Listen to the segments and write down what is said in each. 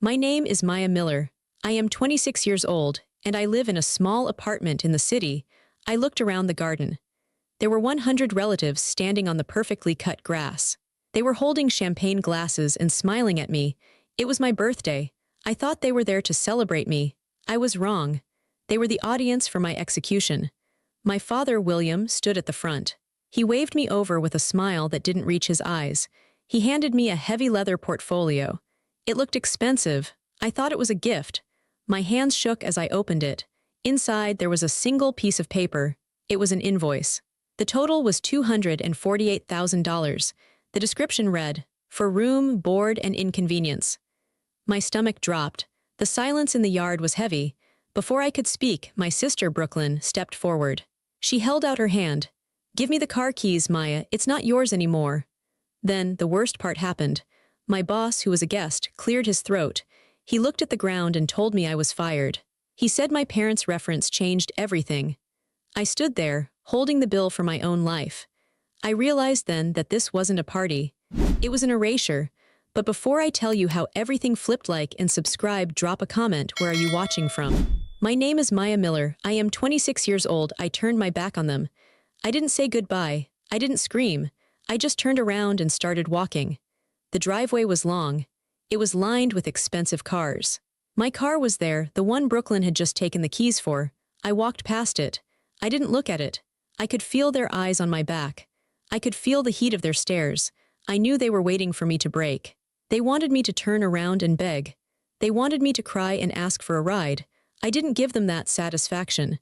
My name is Maya Miller. I am 26 years old, and I live in a small apartment in the city. I looked around the garden. There were 100 relatives standing on the perfectly cut grass. They were holding champagne glasses and smiling at me. It was my birthday. I thought they were there to celebrate me. I was wrong. They were the audience for my execution. My father, William, stood at the front. He waved me over with a smile that didn't reach his eyes. He handed me a heavy leather portfolio. It looked expensive. I thought it was a gift. My hands shook as I opened it. Inside, there was a single piece of paper. It was an invoice. The total was $248,000. The description read, "For room, board, and inconvenience." My stomach dropped. The silence in the yard was heavy. Before I could speak, my sister, Brooklyn, stepped forward. She held out her hand. "Give me the car keys, Maya. It's not yours anymore." Then, the worst part happened. My boss, who was a guest, cleared his throat. He looked at the ground and told me I was fired. He said my parents' reference changed everything. I stood there, holding the bill for my own life. I realized then that this wasn't a party. It was an erasure. But before I tell you how everything flipped, like and subscribe, drop a comment. Where are you watching from? My name is Maya Miller. I am 26 years old. I turned my back on them. I didn't say goodbye. I didn't scream. I just turned around and started walking. The driveway was long. It was lined with expensive cars. My car was there, the one Brooklyn had just taken the keys for. I walked past it. I didn't look at it. I could feel their eyes on my back. I could feel the heat of their stares. I knew they were waiting for me to break. They wanted me to turn around and beg. They wanted me to cry and ask for a ride. I didn't give them that satisfaction.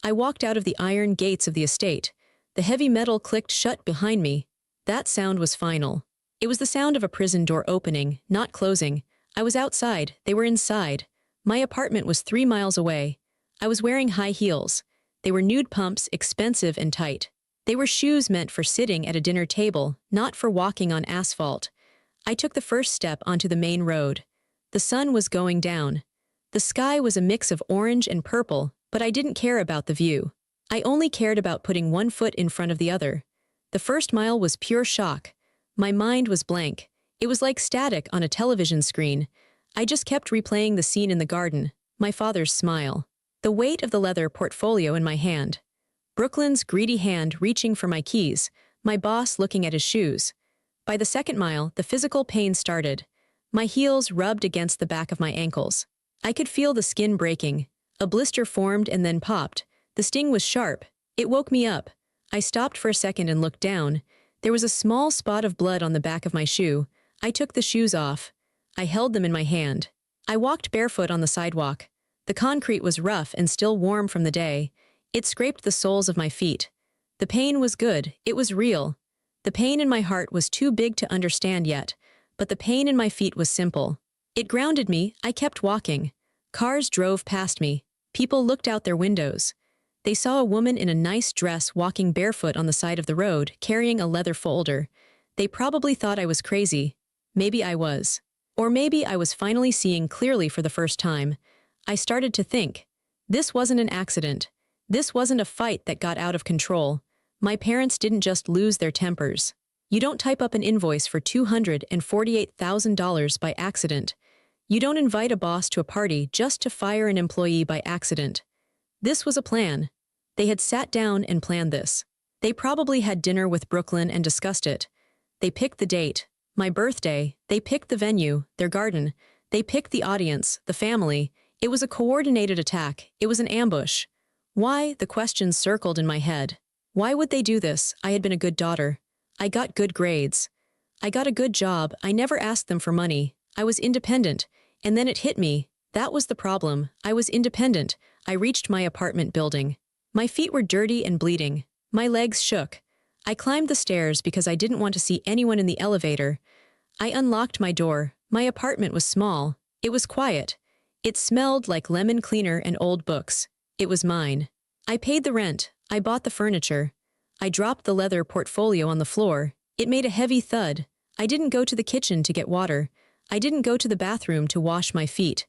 I walked out of the iron gates of the estate. The heavy metal clicked shut behind me. That sound was final. It was the sound of a prison door opening, not closing. I was outside. They were inside. My apartment was 3 miles away. I was wearing high heels. They were nude pumps, expensive and tight. They were shoes meant for sitting at a dinner table, not for walking on asphalt. I took the first step onto the main road. The sun was going down. The sky was a mix of orange and purple, but I didn't care about the view. I only cared about putting one foot in front of the other. The first mile was pure shock. My mind was blank. It was like static on a television screen. I just kept replaying the scene in the garden, my father's smile, the weight of the leather portfolio in my hand, Brooklyn's greedy hand reaching for my keys, my boss looking at his shoes. By the second mile, the physical pain started. My heels rubbed against the back of my ankles. I could feel the skin breaking. A blister formed and then popped. The sting was sharp. It woke me up. I stopped for a second and looked down. There was a small spot of blood on the back of my shoe. I took the shoes off. I held them in my hand. I walked barefoot on the sidewalk. The concrete was rough and still warm from the day. It scraped the soles of my feet. The pain was good. It was real. The pain in my heart was too big to understand yet, but the pain in my feet was simple. It grounded me. I kept walking. Cars drove past me. People looked out their windows. They saw a woman in a nice dress walking barefoot on the side of the road, carrying a leather folder. They probably thought I was crazy. Maybe I was. Or maybe I was finally seeing clearly for the first time. I started to think. This wasn't an accident. This wasn't a fight that got out of control. My parents didn't just lose their tempers. You don't type up an invoice for $248,000 by accident. You don't invite a boss to a party just to fire an employee by accident. This was a plan. They had sat down and planned this. They probably had dinner with Brooklyn and discussed it. They picked the date, my birthday. They picked the venue, their garden. They picked the audience, the family. It was a coordinated attack. It was an ambush. Why? The questions circled in my head. Why would they do this? I had been a good daughter. I got good grades. I got a good job. I never asked them for money. I was independent. And then it hit me. That was the problem. I was independent. I reached my apartment building. My feet were dirty and bleeding. My legs shook. I climbed the stairs because I didn't want to see anyone in the elevator. I unlocked my door. My apartment was small. It was quiet. It smelled like lemon cleaner and old books. It was mine. I paid the rent. I bought the furniture. I dropped the leather portfolio on the floor. It made a heavy thud. I didn't go to the kitchen to get water. I didn't go to the bathroom to wash my feet.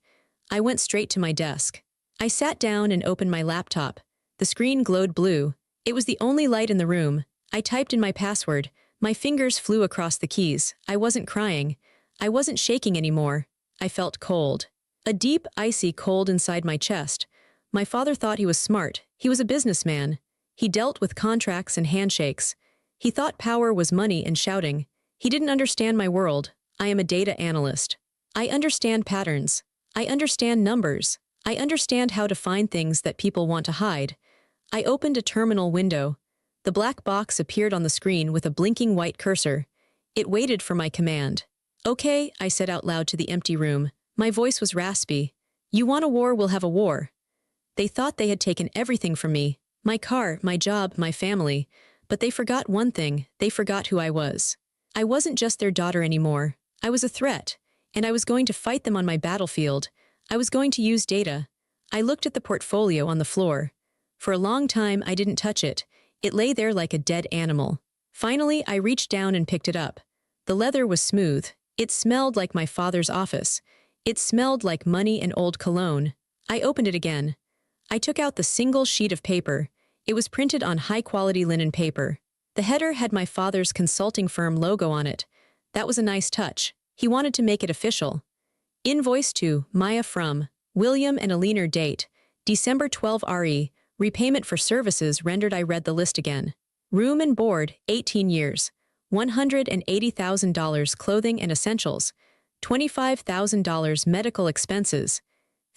I went straight to my desk. I sat down and opened my laptop. The screen glowed blue. It was the only light in the room. I typed in my password. My fingers flew across the keys. I wasn't crying. I wasn't shaking anymore. I felt cold. A deep, icy cold inside my chest. My father thought he was smart. He was a businessman. He dealt with contracts and handshakes. He thought power was money and shouting. He didn't understand my world. I am a data analyst. I understand patterns. I understand numbers. I understand how to find things that people want to hide. I opened a terminal window. The black box appeared on the screen with a blinking white cursor. It waited for my command. Okay, I said out loud to the empty room. My voice was raspy. You want a war, we'll have a war. They thought they had taken everything from me. My car, my job, my family. But they forgot one thing. They forgot who I was. I wasn't just their daughter anymore. I was a threat. And I was going to fight them on my battlefield. I was going to use data. I looked at the portfolio on the floor. For a long time, I didn't touch it. It lay there like a dead animal. Finally, I reached down and picked it up. The leather was smooth. It smelled like my father's office. It smelled like money and old cologne. I opened it again. I took out the single sheet of paper. It was printed on high-quality linen paper. The header had my father's consulting firm logo on it. That was a nice touch. He wanted to make it official. Invoice to Maya from William and Alina, date December 12 RE, repayment for services rendered. I read the list again. Room and board, 18 years. $180,000 clothing and essentials. $25,000 medical expenses.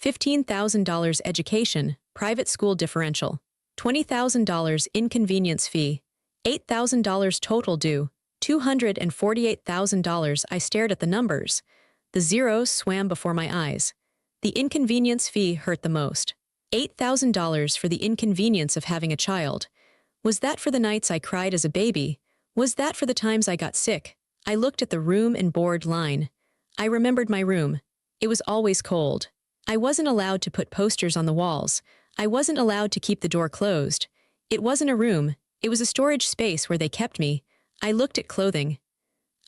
$15,000 education, private school differential. $20,000 inconvenience fee. $8,000 total due. $248,000. I stared at the numbers. The zeros swam before my eyes. The inconvenience fee hurt the most. $8,000 for the inconvenience of having a child. Was that for the nights I cried as a baby? Was that for the times I got sick? I looked at the room and board line. I remembered my room. It was always cold. I wasn't allowed to put posters on the walls. I wasn't allowed to keep the door closed. It wasn't a room. It was a storage space where they kept me. I looked at clothing.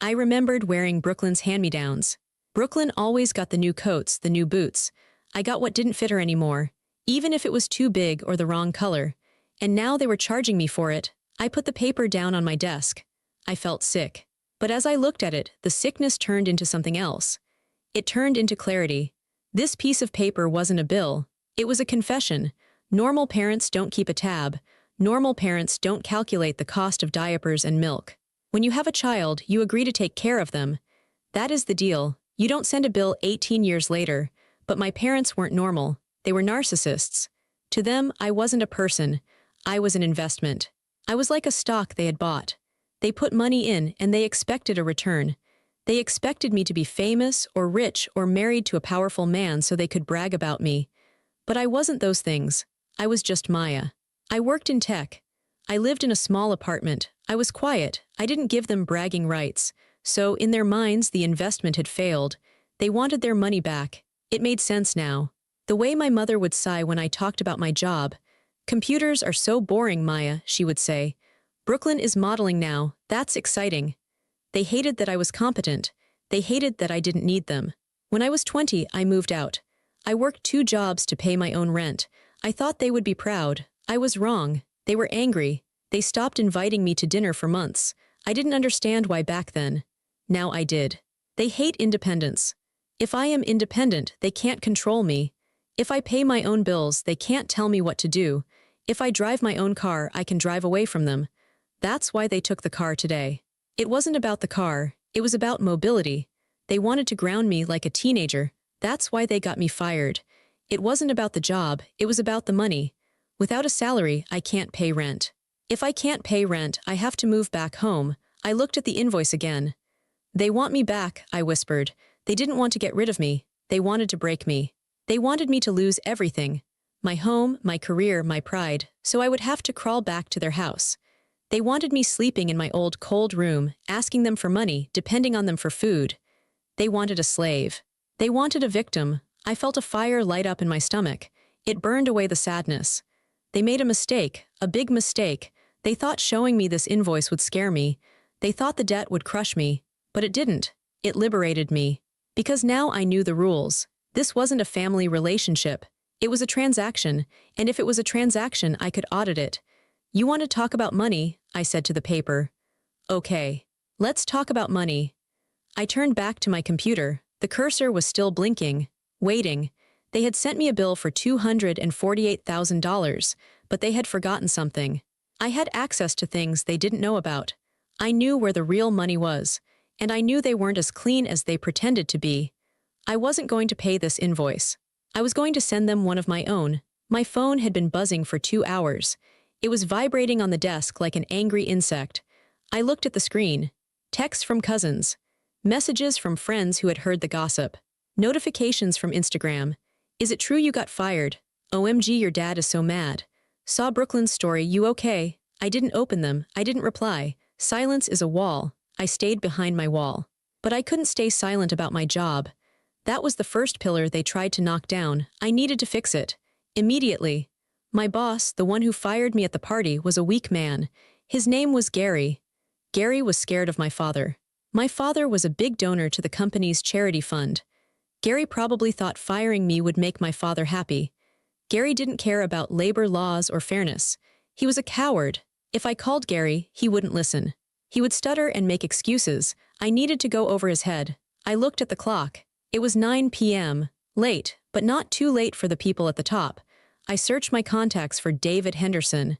I remembered wearing Brooklyn's hand-me-downs. Brooklyn always got the new coats, the new boots. I got what didn't fit her anymore, even if it was too big or the wrong color. And now they were charging me for it. I put the paper down on my desk. I felt sick. But as I looked at it, the sickness turned into something else. It turned into clarity. This piece of paper wasn't a bill. It was a confession. Normal parents don't keep a tab. Normal parents don't calculate the cost of diapers and milk. When you have a child, you agree to take care of them. That is the deal. You don't send a bill 18 years later. But my parents weren't normal. They were narcissists. To them, I wasn't a person. I was an investment. I was like a stock they had bought. They put money in and they expected a return. They expected me to be famous or rich or married to a powerful man so they could brag about me. But I wasn't those things. I was just Maya. I worked in tech. I lived in a small apartment. I was quiet. I didn't give them bragging rights. So, in their minds, the investment had failed. They wanted their money back. It made sense now. The way my mother would sigh when I talked about my job. Computers are so boring, Maya, she would say. Brooklyn is modeling now. That's exciting. They hated that I was competent. They hated that I didn't need them. When I was 20, I moved out. I worked 2 jobs to pay my own rent. I thought they would be proud. I was wrong. They were angry. They stopped inviting me to dinner for months. I didn't understand why back then. Now I did. They hate independence. If I am independent, they can't control me. If I pay my own bills, they can't tell me what to do. If I drive my own car, I can drive away from them. That's why they took the car today. It wasn't about the car. It was about mobility. They wanted to ground me like a teenager. That's why they got me fired. It wasn't about the job. It was about the money. Without a salary, I can't pay rent. If I can't pay rent, I have to move back home. I looked at the invoice again. They want me back, I whispered. They didn't want to get rid of me. They wanted to break me. They wanted me to lose everything. My home, my career, my pride, so I would have to crawl back to their house. They wanted me sleeping in my old cold room, asking them for money, depending on them for food. They wanted a slave. They wanted a victim. I felt a fire light up in my stomach. It burned away the sadness. They made a mistake, a big mistake. They thought showing me this invoice would scare me. They thought the debt would crush me. But it didn't. It liberated me. Because now I knew the rules. This wasn't a family relationship. It was a transaction, and if it was a transaction, I could audit it. You want to talk about money, I said to the paper. Okay. Let's talk about money. I turned back to my computer. The cursor was still blinking, waiting. They had sent me a bill for $248,000, but they had forgotten something. I had access to things they didn't know about. I knew where the real money was, and I knew they weren't as clean as they pretended to be. I wasn't going to pay this invoice. I was going to send them one of my own. My phone had been buzzing for 2 hours. It was vibrating on the desk like an angry insect. I looked at the screen. Texts from cousins. Messages from friends who had heard the gossip. Notifications from Instagram. Is it true you got fired? OMG, your dad is so mad. Saw Brooklyn's story, you okay? I didn't open them. I didn't reply. Silence is a wall. I stayed behind my wall. But I couldn't stay silent about my job. That was the first pillar they tried to knock down. I needed to fix it. Immediately. My boss, the one who fired me at the party, was a weak man. His name was Gary. Gary was scared of my father. My father was a big donor to the company's charity fund. Gary probably thought firing me would make my father happy. Gary didn't care about labor laws or fairness. He was a coward. If I called Gary, he wouldn't listen. He would stutter and make excuses. I needed to go over his head. I looked at the clock. It was 9 p.m. Late, but not too late for the people at the top. I searched my contacts for David Henderson.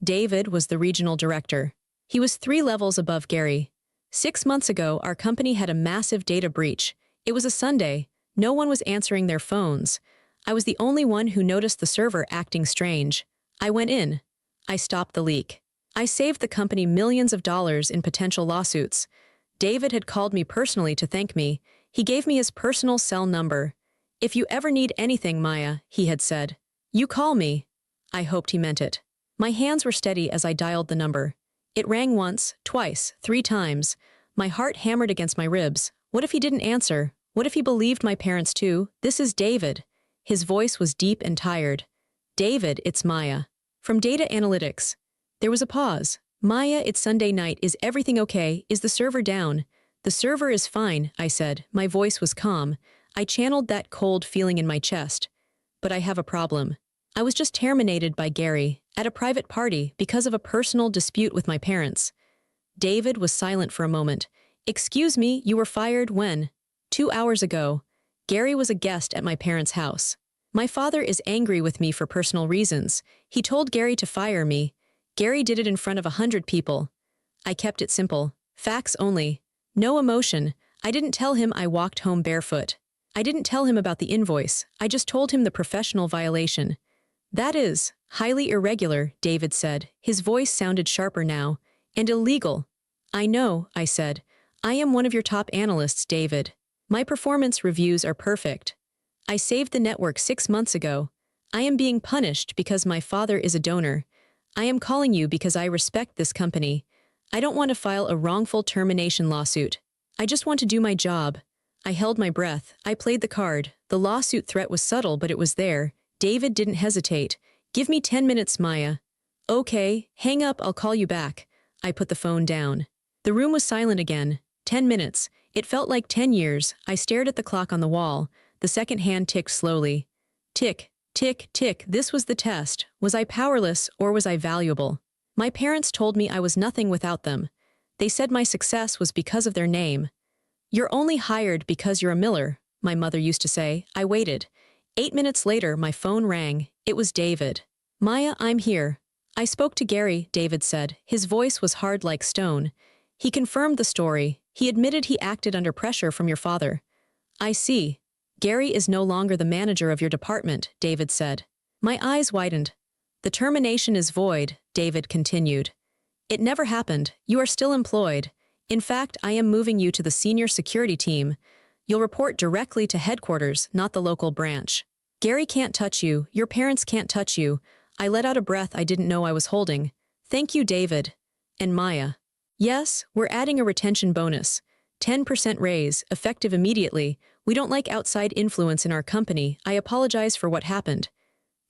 David was the regional director. He was 3 levels above Gary. 6 months ago, our company had a massive data breach. It was a Sunday. No one was answering their phones. I was the only one who noticed the server acting strange. I went in. I stopped the leak. I saved the company millions of dollars in potential lawsuits. David had called me personally to thank me. He gave me his personal cell number. If you ever need anything, Maya, he had said, you call me. I hoped he meant it. My hands were steady as I dialed the number. It rang once, twice, 3 times. My heart hammered against my ribs. What if he didn't answer? What if he believed my parents too? This is David. His voice was deep and tired. David, it's Maya. From data analytics. There was a pause. Maya, it's Sunday night. Is everything okay? Is the server down? The server is fine, I said. My voice was calm. I channeled that cold feeling in my chest. But I have a problem. I was just terminated by Gary, at a private party, because of a personal dispute with my parents. David was silent for a moment. Excuse me, you were fired when? 2 hours ago. Gary was a guest at my parents' house. My father is angry with me for personal reasons. He told Gary to fire me. Gary did it in front of 100 people. I kept it simple. Facts only. No emotion. I didn't tell him I walked home barefoot. I didn't tell him about the invoice. I just told him the professional violation. That is highly irregular, David said. His voice sounded sharper now. And illegal. I know, I said. I am one of your top analysts, David. My performance reviews are perfect. I saved the network 6 months ago. I am being punished because my father is a donor. I am calling you because I respect this company. I don't want to file a wrongful termination lawsuit. I just want to do my job. I held my breath. I played the card. The lawsuit threat was subtle, but it was there. David didn't hesitate. Give me 10 minutes, Maya. Okay, hang up, I'll call you back. I put the phone down. The room was silent again. 10 minutes. It felt like 10 years. I stared at the clock on the wall. The second hand ticked slowly. Tick, tick, tick. This was the test. Was I powerless or was I valuable? My parents told me I was nothing without them. They said my success was because of their name. You're only hired because you're a Miller, my mother used to say. I waited. 8 minutes later, my phone rang. It was David. Maya, I'm here. I spoke to Gary, David said. His voice was hard like stone. He confirmed the story. He admitted he acted under pressure from your father. I see. Gary is no longer the manager of your department, David said. My eyes widened. The termination is void, David continued. It never happened. You are still employed. In fact, I am moving you to the senior security team. You'll report directly to headquarters, not the local branch. Gary can't touch you. Your parents can't touch you. I let out a breath I didn't know I was holding. Thank you, David. And Maya. Yes, we're adding a retention bonus. 10% raise, effective immediately. We don't like outside influence in our company. I apologize for what happened.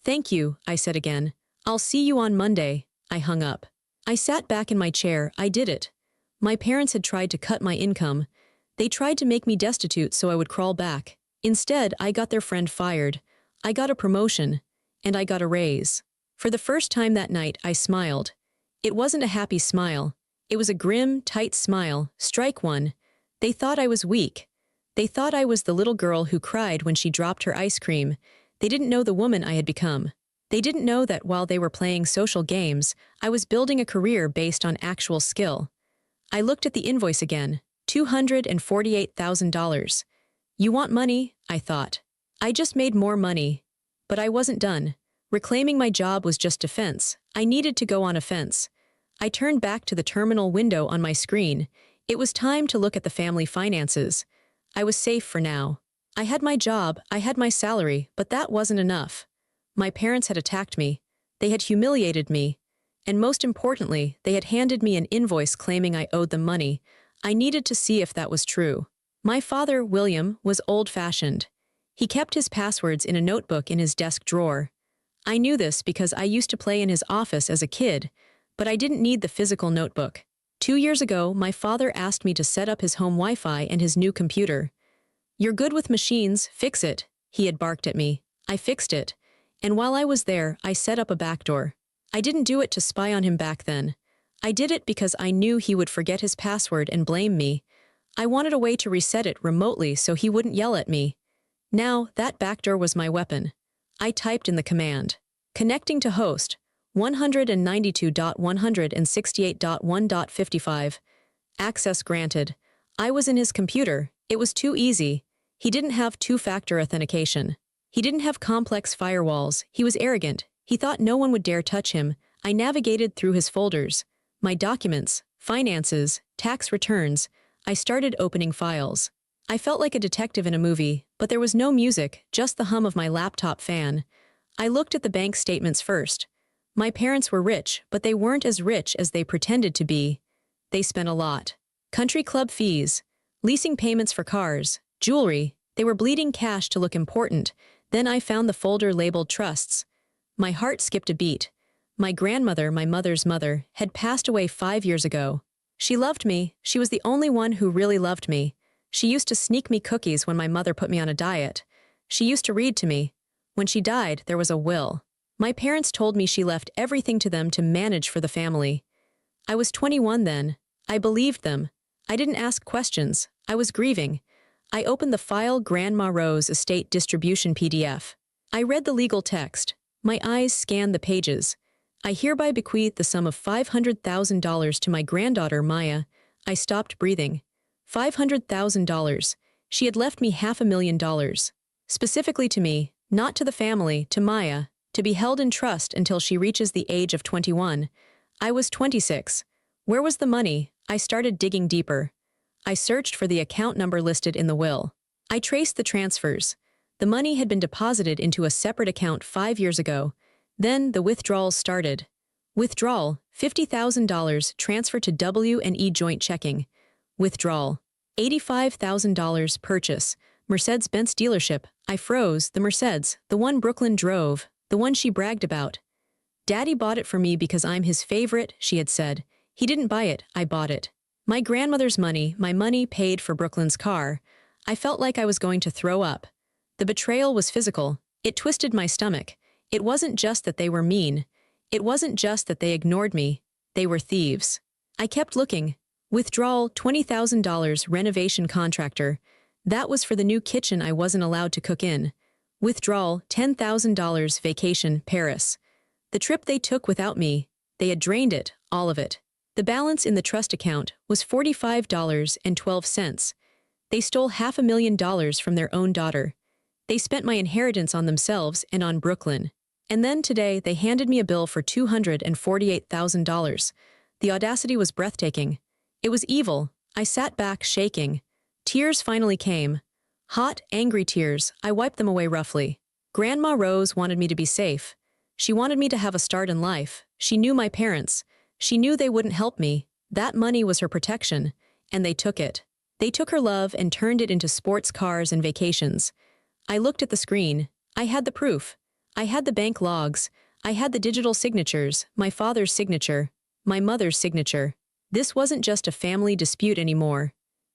Thank you, I said again. I'll see you on Monday. I hung up. I sat back in my chair. I did it. My parents had tried to cut my income. They tried to make me destitute so I would crawl back. Instead, I got their friend fired. I got a promotion. And I got a raise. For the first time that night, I smiled. It wasn't a happy smile. It was a grim, tight smile. Strike one. They thought I was weak. They thought I was the little girl who cried when she dropped her ice cream. They didn't know the woman I had become. They didn't know that while they were playing social games, I was building a career based on actual skill. I looked at the invoice again. $248,000. You want money? I thought. I just made more money. But I wasn't done. Reclaiming my job was just defense. I needed to go on offense. I turned back to the terminal window on my screen. It was time to look at the family finances. I was safe for now. I had my job, I had my salary, but that wasn't enough. My parents had attacked me. They had humiliated me. And most importantly, they had handed me an invoice claiming I owed them money. I needed to see if that was true. My father, William, was old-fashioned. He kept his passwords in a notebook in his desk drawer. I knew this because I used to play in his office as a kid, but I didn't need the physical notebook. 2 years ago, my father asked me to set up his home Wi-Fi and his new computer. "You're good with machines, fix it," he had barked at me. I fixed it. And while I was there, I set up a backdoor. I didn't do it to spy on him back then. I did it because I knew he would forget his password and blame me. I wanted a way to reset it remotely so he wouldn't yell at me. Now, that backdoor was my weapon. I typed in the command. Connecting to host, 192.168.1.55. Access granted. I was in his computer. It was too easy. He didn't have two-factor authentication. He didn't have complex firewalls. He was arrogant. He thought no one would dare touch him. I navigated through his folders. My documents, finances, tax returns. I started opening files. I felt like a detective in a movie, but there was no music, just the hum of my laptop fan. I looked at the bank statements first. My parents were rich, but they weren't as rich as they pretended to be. They spent a lot. Country club fees, leasing payments for cars, jewelry. They were bleeding cash to look important. Then I found the folder labeled trusts. My heart skipped a beat. My grandmother, my mother's mother, had passed away 5 years ago. She loved me. She was the only one who really loved me. She used to sneak me cookies when my mother put me on a diet. She used to read to me. When she died, there was a will. My parents told me she left everything to them to manage for the family. I was 21 then. I believed them. I didn't ask questions. I was grieving. I opened the file Grandma Rose Estate Distribution PDF. I read the legal text. My eyes scanned the pages. I hereby bequeath the sum of $500,000 to my granddaughter, Maya. I stopped breathing. $500,000. She had left me $500,000. Specifically to me, not to the family, to Maya, to be held in trust until she reaches the age of 21. I was 26. Where was the money? I started digging deeper. I searched for the account number listed in the will. I traced the transfers. The money had been deposited into a separate account 5 years ago. Then the withdrawals started. Withdrawal, $50,000 transferred to W&E joint checking. Withdrawal, $85,000 purchase, Mercedes-Benz dealership. I froze. The Mercedes, the one Brooklyn drove, the one she bragged about. Daddy bought it for me because I'm his favorite, she had said. He didn't buy it, I bought it. My grandmother's money, my money paid for Brooklyn's car. I felt like I was going to throw up. The betrayal was physical. It twisted my stomach. It wasn't just that they were mean. It wasn't just that they ignored me. They were thieves. I kept looking. Withdrawal, $20,000 renovation contractor. That was for the new kitchen I wasn't allowed to cook in. Withdrawal, $10,000 vacation, Paris. The trip they took without me. They had drained it, all of it. The balance in the trust account was $45.12. They stole $500,000 from their own daughter. They spent my inheritance on themselves and on Brooklyn. And then today they handed me a bill for $248,000. The audacity was breathtaking. It was evil. I sat back, shaking. Tears finally came. Hot, angry tears. I wiped them away roughly. Grandma Rose wanted me to be safe. She wanted me to have a start in life. She knew my parents. She knew they wouldn't help me. That money was her protection. And they took it. They took her love and turned it into sports cars and vacations. I looked at the screen. I had the proof. I had the bank logs. I had the digital signatures, my father's signature, my mother's signature. This wasn't just a family dispute anymore.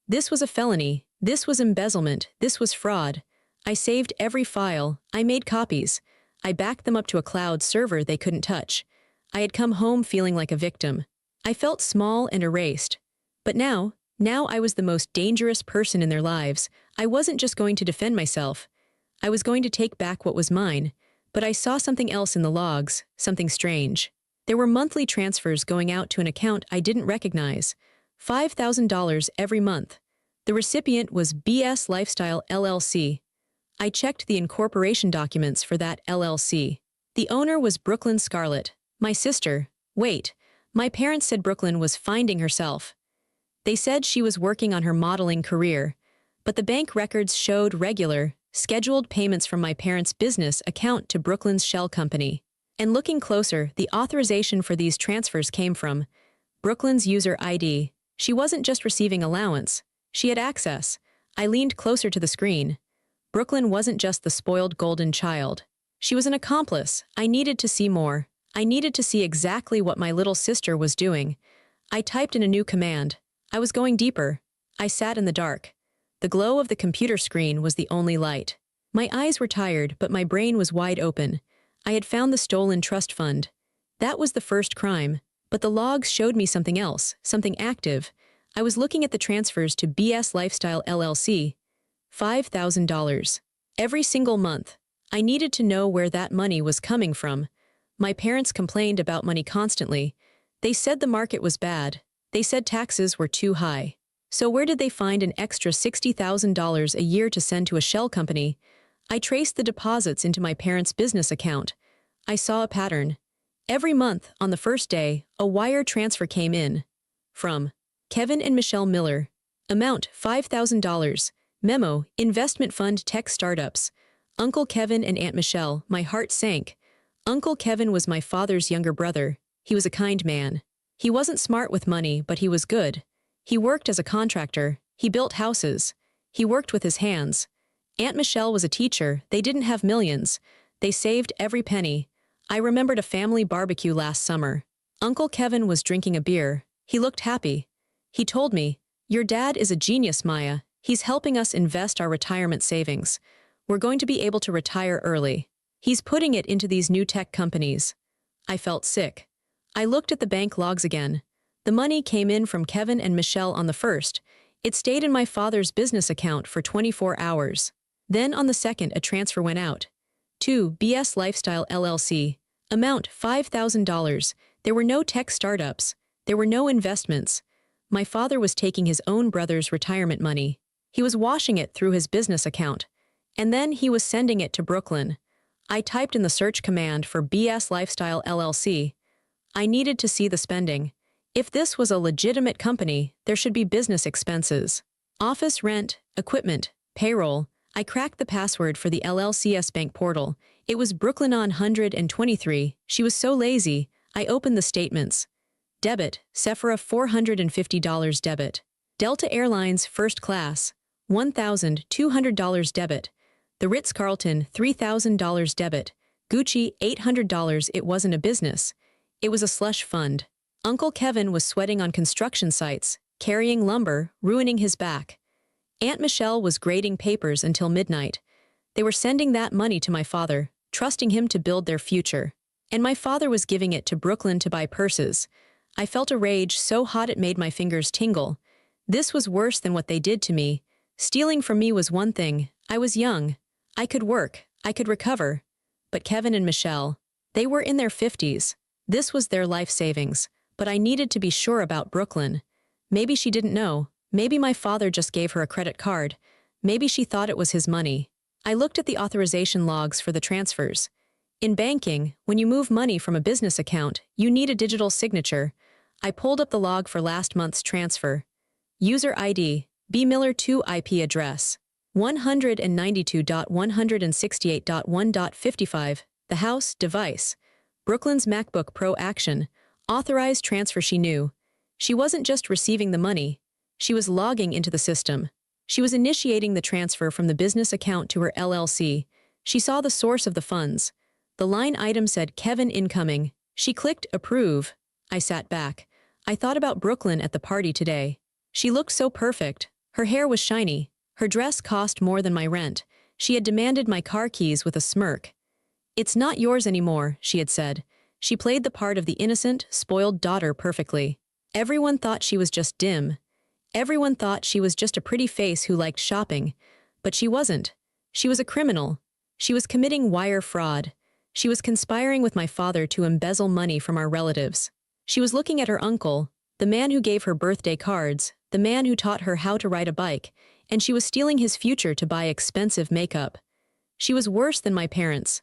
This was a felony. This was embezzlement. This was fraud. I saved every file. I made copies. I backed them up to a cloud server they couldn't touch. I had come home feeling like a victim. I felt small and erased. But now, Now I was the most dangerous person in their lives. I wasn't just going to defend myself. I was going to take back what was mine. But I saw something else in the logs, something strange. There were monthly transfers going out to an account I didn't recognize. $5,000 every month. The recipient was BS Lifestyle LLC. I checked the incorporation documents for that LLC. The owner was Brooklyn Scarlett, my sister. Wait, my parents said Brooklyn was finding herself. They said she was working on her modeling career, but the bank records showed regular, scheduled payments from my parents' business account to Brooklyn's shell company. And looking closer, the authorization for these transfers came from Brooklyn's user ID. She wasn't just receiving allowance, she had access. I leaned closer to the screen. Brooklyn wasn't just the spoiled golden child. She was an accomplice. I needed to see more. I needed to see exactly what my little sister was doing. I typed in a new command. I was going deeper. I sat in the dark. The glow of the computer screen was the only light. My eyes were tired, but my brain was wide open. I had found the stolen trust fund. That was the first crime, but the logs showed me something else, something active. I was looking at the transfers to BS Lifestyle LLC. $5,000. Every single month. I needed to know where that money was coming from. My parents complained about money constantly. They said the market was bad. They said taxes were too high. So where did they find an extra $60,000 a year to send to a shell company? I traced the deposits into my parents' business account. I saw a pattern. Every month, on the first day, a wire transfer came in. From Kevin and Michelle Miller. Amount $5,000. Memo, Investment Fund Tech Startups. Uncle Kevin and Aunt Michelle. My heart sank. Uncle Kevin was my father's younger brother. He was a kind man. He wasn't smart with money, but he was good. He worked as a contractor. He built houses. He worked with his hands. Aunt Michelle was a teacher. They didn't have millions. They saved every penny. I remembered a family barbecue last summer. Uncle Kevin was drinking a beer. He looked happy. He told me, "Your dad is a genius, Maya. He's helping us invest our retirement savings. We're going to be able to retire early. He's putting it into these new tech companies." I felt sick. I looked at the bank logs again. The money came in from Kevin and Michelle on the first. It stayed in my father's business account for 24 hours. Then on the second, a transfer went out. To BS Lifestyle LLC. Amount $5,000. There were no tech startups. There were no investments. My father was taking his own brother's retirement money. He was washing it through his business account. And then he was sending it to Brooklyn. I typed in the search command for BS Lifestyle LLC. I needed to see the spending. If this was a legitimate company, there should be business expenses. Office rent, equipment, payroll. I cracked the password for the LLC's bank portal. It was Brooklyn on 123. She was so lazy. I opened the statements. Debit, Sephora $450 debit. Delta Airlines first class, $1,200 debit. The Ritz-Carlton $3,000 debit. Gucci $800. It wasn't a business. It was a slush fund. Uncle Kevin was sweating on construction sites, carrying lumber, ruining his back. Aunt Michelle was grading papers until midnight. They were sending that money to my father, trusting him to build their future. And my father was giving it to Brooklyn to buy purses. I felt a rage so hot it made my fingers tingle. This was worse than what they did to me. Stealing from me was one thing. I was young. I could work. I could recover. But Kevin and Michelle, they were in their 50s. This was their life savings. But I needed to be sure about Brooklyn. Maybe she didn't know. Maybe my father just gave her a credit card. Maybe she thought it was his money. I looked at the authorization logs for the transfers. In banking, when you move money from a business account, you need a digital signature. I pulled up the log for last month's transfer. User ID, B. Miller 2 IP address, 192.168.1.55, the house, device. Brooklyn's MacBook Pro action. Authorized transfer. She knew. She wasn't just receiving the money. She was logging into the system. She was initiating the transfer from the business account to her LLC. She saw the source of the funds. The line item said Kevin incoming. She clicked approve. I sat back. I thought about Brooklyn at the party today. She looked so perfect. Her hair was shiny. Her dress cost more than my rent. She had demanded my car keys with a smirk. "It's not yours anymore," she had said. She played the part of the innocent, spoiled daughter perfectly. Everyone thought she was just dim. Everyone thought she was just a pretty face who liked shopping, but she wasn't. She was a criminal. She was committing wire fraud. She was conspiring with my father to embezzle money from our relatives. She was looking at her uncle, the man who gave her birthday cards, the man who taught her how to ride a bike, and she was stealing his future to buy expensive makeup. She was worse than my parents.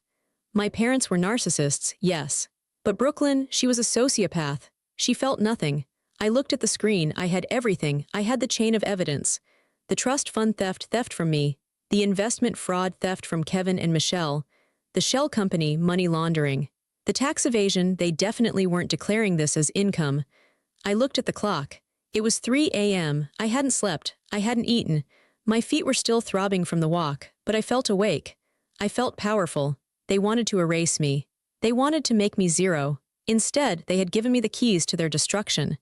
My parents were narcissists, yes. But Brooklyn, she was a sociopath. She felt nothing. I looked at the screen, I had everything, I had the chain of evidence. The trust fund theft from me, the investment fraud theft from Kevin and Michelle, the shell company money laundering. The tax evasion, they definitely weren't declaring this as income. I looked at the clock. It was 3 a.m., I hadn't slept, I hadn't eaten. My feet were still throbbing from the walk, but I felt awake. I felt powerful. They wanted to erase me. They wanted to make me zero. Instead, they had given me the keys to their destruction.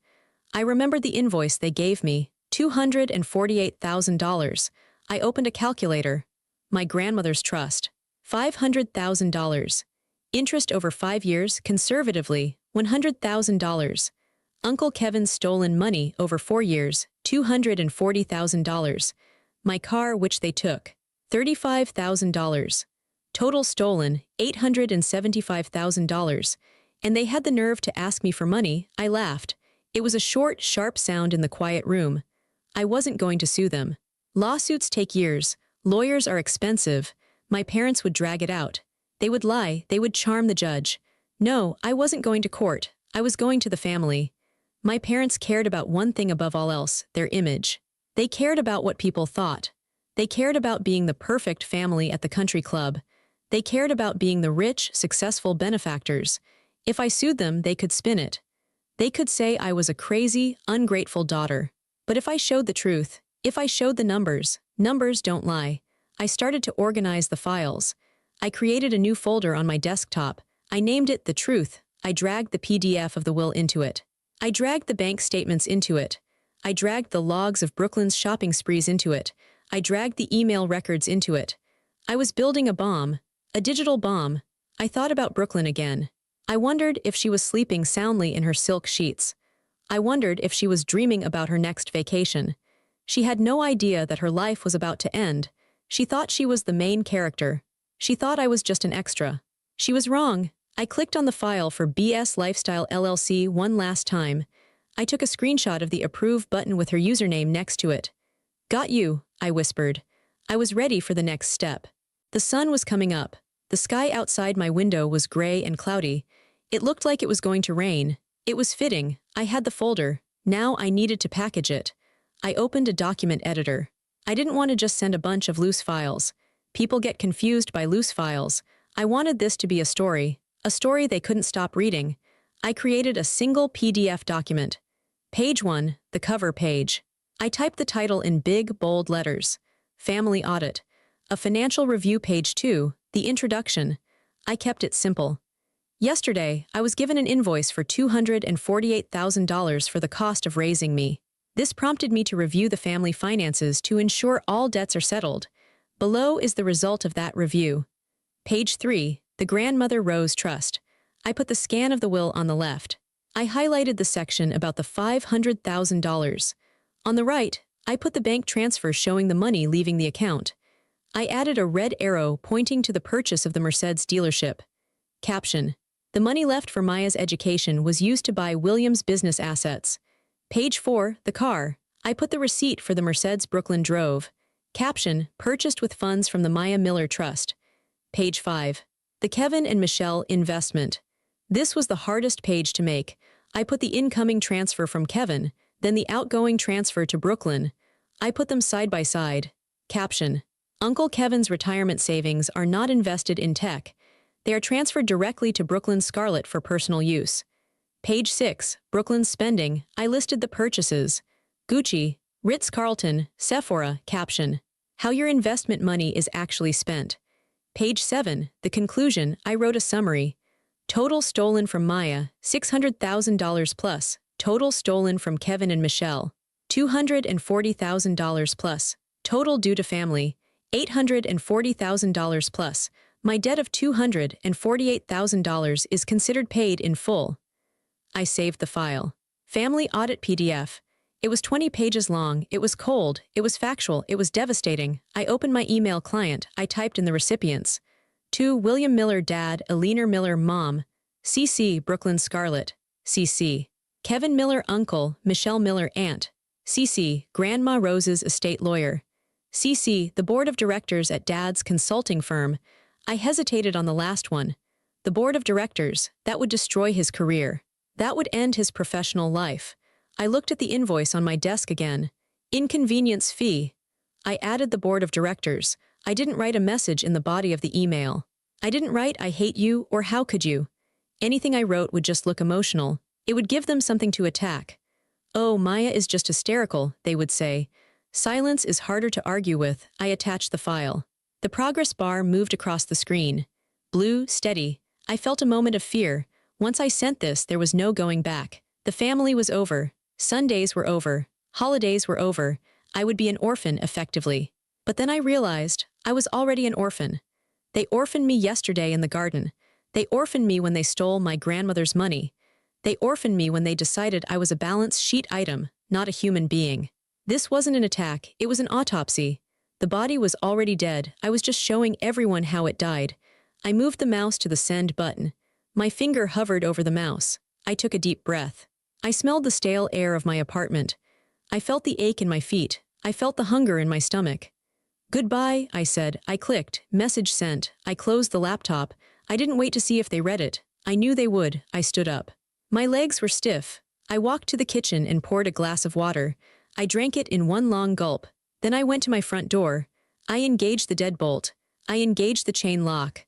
I remembered the invoice they gave me, $248,000. I opened a calculator. My grandmother's trust, $500,000. Interest over 5 years, conservatively, $100,000. Uncle Kevin's stolen money over 4 years, $240,000. My car, which they took, $35,000. Total stolen, $875,000. And they had the nerve to ask me for money. I laughed. It was a short, sharp sound in the quiet room. I wasn't going to sue them. Lawsuits take years. Lawyers are expensive. My parents would drag it out. They would lie. They would charm the judge. No, I wasn't going to court. I was going to the family. My parents cared about one thing above all else, their image. They cared about what people thought. They cared about being the perfect family at the country club. They cared about being the rich, successful benefactors. If I sued them, they could spin it. They could say I was a crazy, ungrateful daughter. But if I showed the truth, if I showed the numbers, numbers don't lie. I started to organize the files. I created a new folder on my desktop. I named it The Truth. I dragged the PDF of the will into it. I dragged the bank statements into it. I dragged the logs of Brooklyn's shopping sprees into it. I dragged the email records into it. I was building a bomb, a digital bomb. I thought about Brooklyn again. I wondered if she was sleeping soundly in her silk sheets. I wondered if she was dreaming about her next vacation. She had no idea that her life was about to end. She thought she was the main character. She thought I was just an extra. She was wrong. I clicked on the file for BS Lifestyle LLC one last time. I took a screenshot of the approve button with her username next to it. Got you, I whispered. I was ready for the next step. The sun was coming up. The sky outside my window was gray and cloudy. It looked like it was going to rain. It was fitting. I had the folder. Now I needed to package it. I opened a document editor. I didn't want to just send a bunch of loose files. People get confused by loose files. I wanted this to be a story they couldn't stop reading. I created a single PDF document. Page 1, the cover page. I typed the title in big, bold letters. Family Audit. A financial review. Page 2, the introduction. I kept it simple. Yesterday, I was given an invoice for $248,000 for the cost of raising me. This prompted me to review the family finances to ensure all debts are settled. Below is the result of that review. Page 3, the Grandmother Rose Trust. I put the scan of the will on the left. I highlighted the section about the $500,000. On the right, I put the bank transfer showing the money leaving the account. I added a red arrow pointing to the purchase of the Mercedes dealership. Caption: the money left for Maya's education was used to buy William's business assets. Page 4, the car. I put the receipt for the Mercedes Brooklyn drove. Caption: purchased with funds from the Maya Miller Trust. Page 5. The Kevin and Michelle investment. This was the hardest page to make. I put the incoming transfer from Kevin, then the outgoing transfer to Brooklyn. I put them side by side. Caption: Uncle Kevin's retirement savings are not invested in tech. They are transferred directly to Brooklyn Scarlett for personal use. Page 6, Brooklyn's spending. I listed the purchases. Gucci, Ritz-Carlton, Sephora. Caption: how your investment money is actually spent. Page 7, the conclusion. I wrote a summary. Total stolen from Maya, $600,000 plus. Total stolen from Kevin and Michelle, $240,000 plus. Total due to family, $840,000 plus. My debt of $248,000 is considered paid in full. I saved the file. Family Audit PDF. It was 20 pages long, it was cold, it was factual, it was devastating. I opened my email client, I typed in the recipients. To William Miller Dad, Eleanor Miller Mom, CC Brooklyn Scarlett, CC Kevin Miller Uncle, Michelle Miller Aunt, CC Grandma Rose's estate lawyer, CC the board of directors at Dad's consulting firm. I hesitated on the last one. The board of directors, that would destroy his career. That would end his professional life. I looked at the invoice on my desk again. Inconvenience fee. I added the board of directors. I didn't write a message in the body of the email. I didn't write "I hate you" or "How could you." Anything I wrote would just look emotional. It would give them something to attack. "Oh, Maya is just hysterical," they would say. Silence is harder to argue with. I attached the file. The progress bar moved across the screen. Blue, steady. I felt a moment of fear. Once I sent this, there was no going back. The family was over. Sundays were over. Holidays were over. I would be an orphan, effectively. But then I realized I was already an orphan. They orphaned me yesterday in the garden. They orphaned me when they stole my grandmother's money. They orphaned me when they decided I was a balance sheet item, not a human being. This wasn't an attack, it was an autopsy. The body was already dead. I was just showing everyone how it died. I moved the mouse to the send button. My finger hovered over the mouse. I took a deep breath. I smelled the stale air of my apartment. I felt the ache in my feet. I felt the hunger in my stomach. "Goodbye," I said. I clicked. Message sent. I closed the laptop. I didn't wait to see if they read it. I knew they would. I stood up. My legs were stiff. I walked to the kitchen and poured a glass of water. I drank it in one long gulp. Then I went to my front door. I engaged the deadbolt. I engaged the chain lock.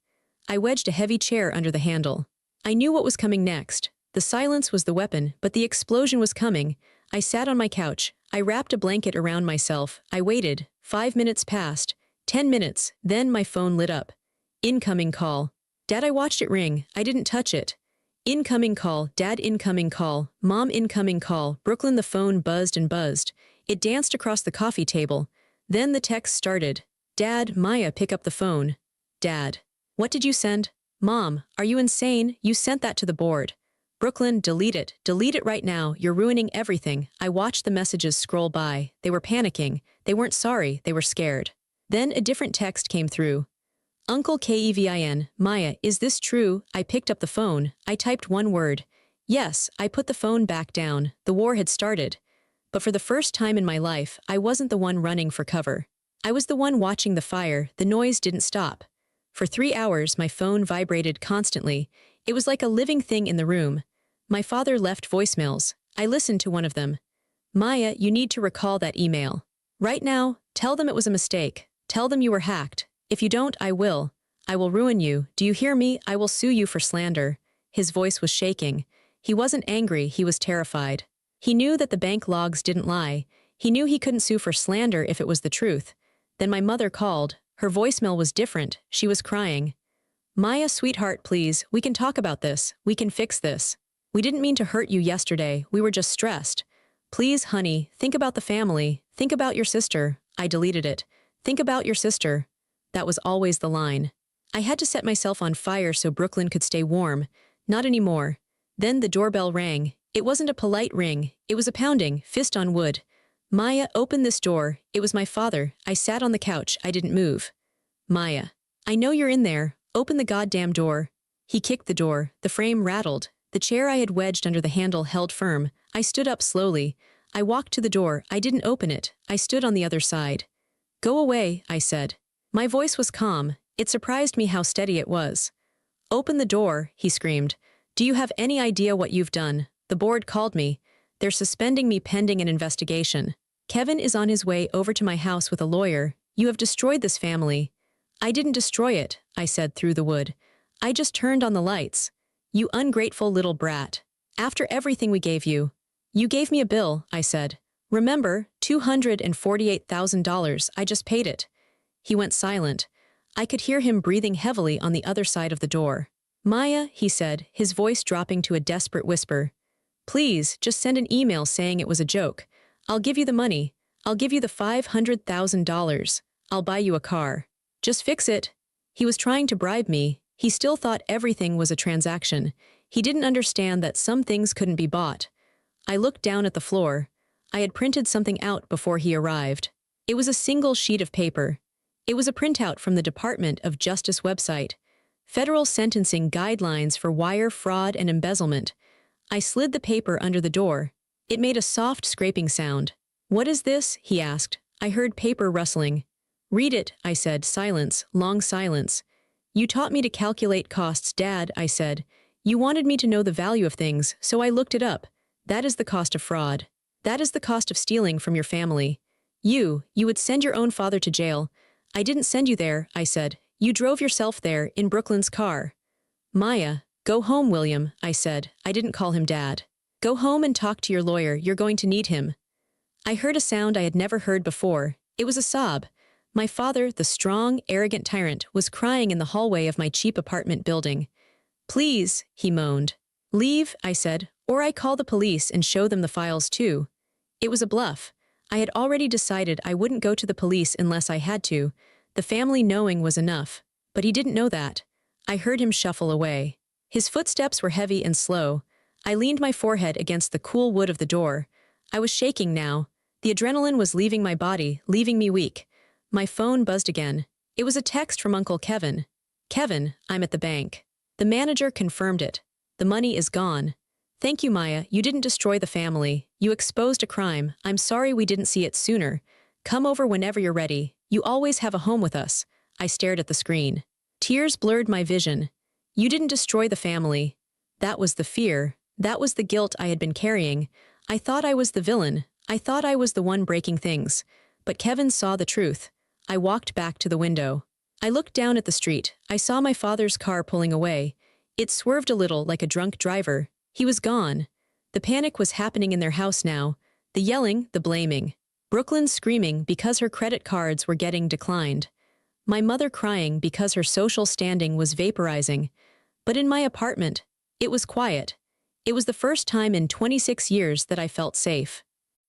I wedged a heavy chair under the handle. I knew what was coming next. The silence was the weapon, but the explosion was coming. I sat on my couch. I wrapped a blanket around myself. I waited. 5 minutes passed. 10 minutes. Then my phone lit up. Incoming call. Dad, I watched it ring. I didn't touch it. Incoming call. Dad, incoming call. Mom, incoming call. Brooklyn, the phone buzzed and buzzed. It danced across the coffee table. Then the text started. Dad, Maya, pick up the phone. Dad. What did you send? Mom, are you insane? You sent that to the board. Brooklyn, delete it. Delete it right now. You're ruining everything. I watched the messages scroll by. They were panicking. They weren't sorry. They were scared. Then a different text came through. Uncle Kevin, Maya, is this true? I picked up the phone. I typed one word. Yes, I put the phone back down. The war had started. But for the first time in my life, I wasn't the one running for cover. I was the one watching the fire. The noise didn't stop. For 3 hours, my phone vibrated constantly. It was like a living thing in the room. My father left voicemails. I listened to one of them. Maya, you need to recall that email. Right now, tell them it was a mistake. Tell them you were hacked. If you don't, I will. I will ruin you. Do you hear me? I will sue you for slander. His voice was shaking. He wasn't angry, he was terrified. He knew that the bank logs didn't lie. He knew he couldn't sue for slander if it was the truth. Then my mother called. Her voicemail was different. She was crying. Maya, sweetheart, please, we can talk about this. We can fix this. We didn't mean to hurt you yesterday. We were just stressed. Please, honey, think about the family. Think about your sister. I deleted it. Think about your sister. That was always the line. I had to set myself on fire so Brooklyn could stay warm. Not anymore. Then the doorbell rang. It wasn't a polite ring. It was a pounding, fist on wood. Maya, open this door. It was my father. I sat on the couch. I didn't move. Maya. I know you're in there. Open the goddamn door. He kicked the door. The frame rattled. The chair I had wedged under the handle held firm. I stood up slowly. I walked to the door. I didn't open it. I stood on the other side. Go away, I said. My voice was calm. It surprised me how steady it was. Open the door, he screamed. Do you have any idea what you've done? The board called me. They're suspending me pending an investigation. Kevin is on his way over to my house with a lawyer. You have destroyed this family. I didn't destroy it, I said through the wood. I just turned on the lights. You ungrateful little brat. After everything we gave you. You gave me a bill, I said. Remember, $248,000, I just paid it. He went silent. I could hear him breathing heavily on the other side of the door. Maya, he said, his voice dropping to a desperate whisper. Please, just send an email saying it was a joke. I'll give you the money. I'll give you the $500,000. I'll buy you a car. Just fix it. He was trying to bribe me. He still thought everything was a transaction. He didn't understand that some things couldn't be bought. I looked down at the floor. I had printed something out before he arrived. It was a single sheet of paper. It was a printout from the Department of Justice website. Federal Sentencing Guidelines for Wire Fraud and Embezzlement. I slid the paper under the door. It made a soft scraping sound. "What is this?" he asked. I heard paper rustling. "Read it," I said. Silence, long silence. "You taught me to calculate costs, Dad," I said. "You wanted me to know the value of things, so I looked it up. That is the cost of fraud. That is the cost of stealing from your family. You would send your own father to jail. I didn't send you there," I said. "You drove yourself there, in Brooklyn's car." "Maya, go home, William," I said. I didn't call him Dad. "Go home and talk to your lawyer, you're going to need him." I heard a sound I had never heard before. It was a sob. My father, the strong, arrogant tyrant, was crying in the hallway of my cheap apartment building. "Please," he moaned. "Leave," I said, "or I call the police and show them the files too." It was a bluff. I had already decided I wouldn't go to the police unless I had to. The family knowing was enough. But he didn't know that. I heard him shuffle away. His footsteps were heavy and slow. I leaned my forehead against the cool wood of the door. I was shaking now. The adrenaline was leaving my body, leaving me weak. My phone buzzed again. It was a text from Uncle Kevin. "Kevin, I'm at the bank." The manager confirmed it. "The money is gone." "Thank you, Maya. You didn't destroy the family. You exposed a crime. I'm sorry we didn't see it sooner. Come over whenever you're ready. You always have a home with us." I stared at the screen. Tears blurred my vision. "You didn't destroy the family." That was the fear. That was the guilt I had been carrying. I thought I was the villain. I thought I was the one breaking things. But Kevin saw the truth. I walked back to the window. I looked down at the street. I saw my father's car pulling away. It swerved a little like a drunk driver. He was gone. The panic was happening in their house now. The yelling, the blaming. Brooklyn screaming because her credit cards were getting declined. My mother crying because her social standing was vaporizing. But in my apartment, it was quiet. It was the first time in 26 years that I felt safe.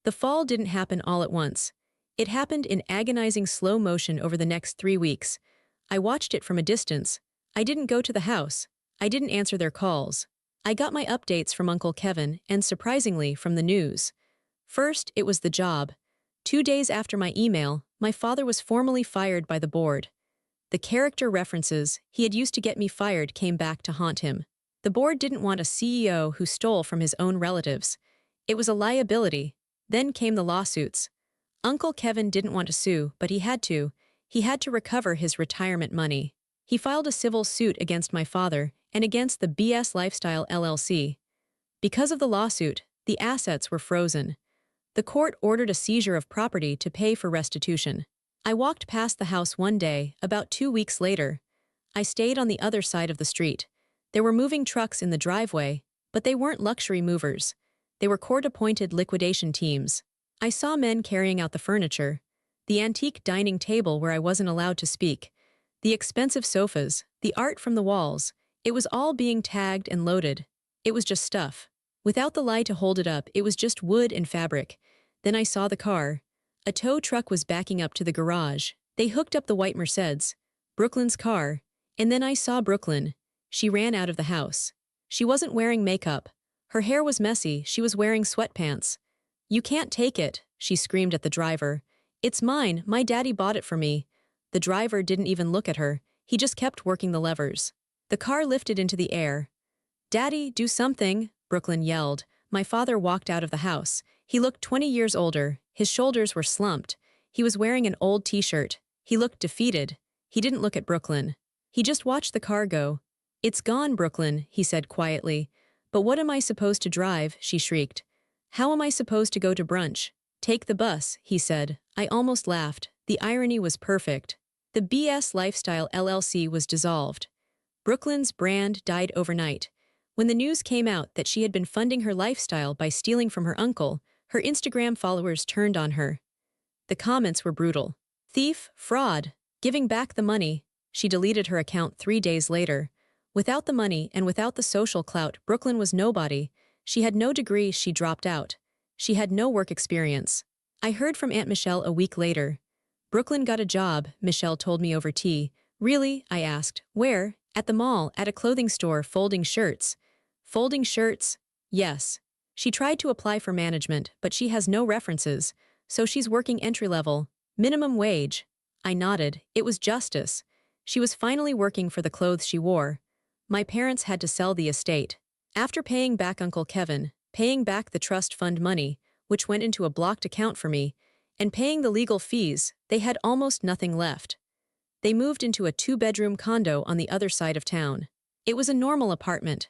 The fall didn't happen all at once. It happened in agonizing slow motion over the next 3 weeks. I watched it from a distance. I didn't go to the house. I didn't answer their calls. I got my updates from Uncle Kevin and, surprisingly, from the news. First, it was the job. 2 days after my email, my father was formally fired by the board. The character references he had used to get me fired came back to haunt him. The board didn't want a CEO who stole from his own relatives. It was a liability. Then came the lawsuits. Uncle Kevin didn't want to sue, but he had to. He had to recover his retirement money. He filed a civil suit against my father and against the BS Lifestyle LLC. Because of the lawsuit, the assets were frozen. The court ordered a seizure of property to pay for restitution. I walked past the house one day, about 2 weeks later. I stayed on the other side of the street. There were moving trucks in the driveway, but they weren't luxury movers. They were court-appointed liquidation teams. I saw men carrying out the furniture, the antique dining table where I wasn't allowed to speak, the expensive sofas, the art from the walls. It was all being tagged and loaded. It was just stuff. Without the light to hold it up, it was just wood and fabric. Then I saw the car. A tow truck was backing up to the garage. They hooked up the white Mercedes, Brooklyn's car, and then I saw Brooklyn. She ran out of the house. She wasn't wearing makeup. Her hair was messy. She was wearing sweatpants. "You can't take it," she screamed at the driver. "It's mine. My daddy bought it for me." The driver didn't even look at her. He just kept working the levers. The car lifted into the air. "Daddy, do something," Brooklyn yelled. My father walked out of the house. He looked 20 years older. His shoulders were slumped. He was wearing an old t-shirt. He looked defeated. He didn't look at Brooklyn. He just watched the car go. "It's gone, Brooklyn," he said quietly. "But what am I supposed to drive?" she shrieked. "How am I supposed to go to brunch?" "Take the bus," he said. I almost laughed. The irony was perfect. The BS Lifestyle LLC was dissolved. Brooklyn's brand died overnight. When the news came out that she had been funding her lifestyle by stealing from her uncle, her Instagram followers turned on her. The comments were brutal. "Thief, fraud, giving back the money." She deleted her account 3 days later. Without the money and without the social clout, Brooklyn was nobody. She had no degree. She dropped out. She had no work experience. I heard from Aunt Michelle a week later. "Brooklyn got a job," Michelle told me over tea. "Really?" I asked. "Where?" "At the mall, at a clothing store, folding shirts." "Folding shirts?" "Yes." She tried to apply for management, but she has no references, so she's working entry-level, minimum wage. I nodded. It was justice. She was finally working for the clothes she wore. My parents had to sell the estate. After paying back Uncle Kevin, paying back the trust fund money, which went into a blocked account for me, and paying the legal fees, they had almost nothing left. They moved into a 2-bedroom condo on the other side of town. It was a normal apartment.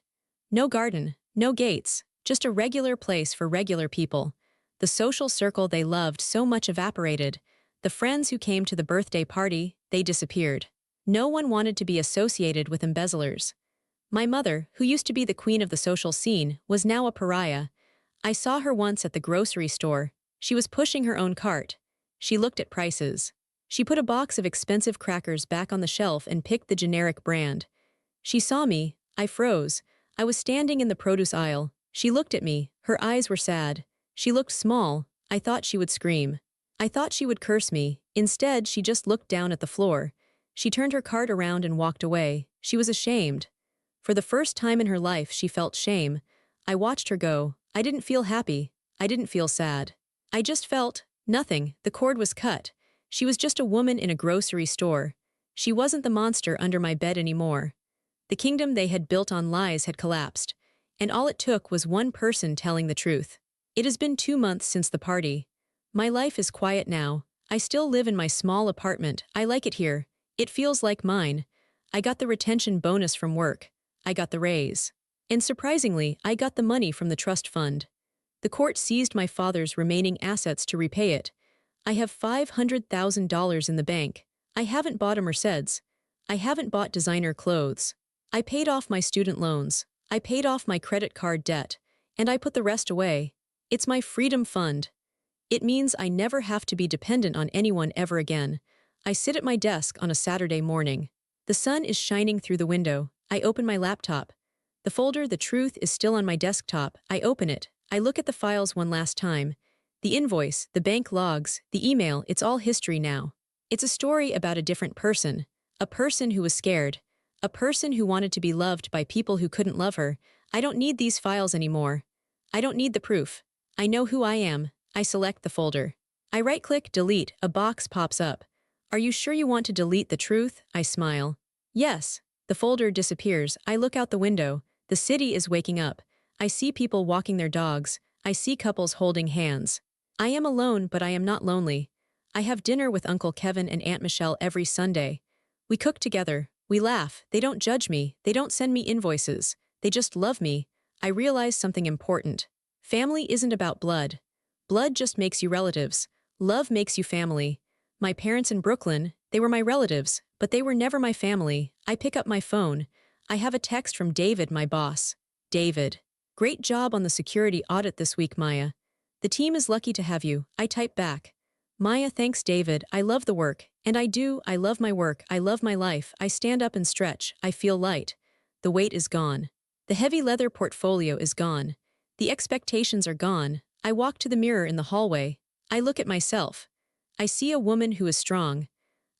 No garden, no gates, just a regular place for regular people. The social circle they loved so much evaporated. The friends who came to the birthday party, they disappeared. No one wanted to be associated with embezzlers. My mother, who used to be the queen of the social scene, was now a pariah. I saw her once at the grocery store. She was pushing her own cart. She looked at prices. She put a box of expensive crackers back on the shelf and picked the generic brand. She saw me. I froze. I was standing in the produce aisle. She looked at me. Her eyes were sad. She looked small. I thought she would scream. I thought she would curse me. Instead, she just looked down at the floor. She turned her cart around and walked away. She was ashamed. For the first time in her life, she felt shame. I watched her go. I didn't feel happy. I didn't feel sad. I just felt nothing. The cord was cut. She was just a woman in a grocery store. She wasn't the monster under my bed anymore. The kingdom they had built on lies had collapsed, and all it took was one person telling the truth. It has been 2 months since the party. My life is quiet now. I still live in my small apartment. I like it here. It feels like mine. I got the retention bonus from work. I got the raise. And surprisingly, I got the money from the trust fund. The court seized my father's remaining assets to repay it. I have $500,000 in the bank. I haven't bought a Mercedes. I haven't bought designer clothes. I paid off my student loans. I paid off my credit card debt. And I put the rest away. It's my freedom fund. It means I never have to be dependent on anyone ever again. I sit at my desk on a Saturday morning. The sun is shining through the window. I open my laptop. The folder The Truth is still on my desktop. I open it. I look at the files one last time. The invoice, the bank logs, the email, it's all history now. It's a story about a different person. A person who was scared. A person who wanted to be loved by people who couldn't love her. I don't need these files anymore. I don't need the proof. I know who I am. I select the folder. I right-click Delete. A box pops up. Are you sure you want to delete the truth? I smile. Yes. The folder disappears. I look out the window. The city is waking up. I see people walking their dogs. I see couples holding hands. I am alone, but I am not lonely. I have dinner with Uncle Kevin and Aunt Michelle every Sunday. We cook together. We laugh. They don't judge me. They don't send me invoices. They just love me. I realize something important. Family isn't about blood. Blood just makes you relatives. Love makes you family. My parents in Brooklyn, they were my relatives, but they were never my family. I pick up my phone. I have a text from David, my boss. David. Great job on the security audit this week, Maya. The team is lucky to have you. I type back. Maya, thanks David. I love the work. And I do. I love my work. I love my life. I stand up and stretch. I feel light. The weight is gone. The heavy leather portfolio is gone. The expectations are gone. I walk to the mirror in the hallway. I look at myself. I see a woman who is strong.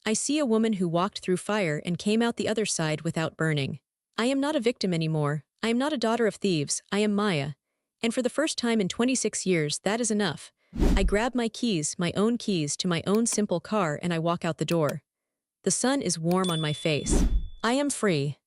I see a woman who walked through fire and came out the other side without burning. I am not a victim anymore. I am not a daughter of thieves. I am Maya. And for the first time in 26 years, that is enough. I grab my keys, my own keys to my own simple car, and I walk out the door. The sun is warm on my face. I am free.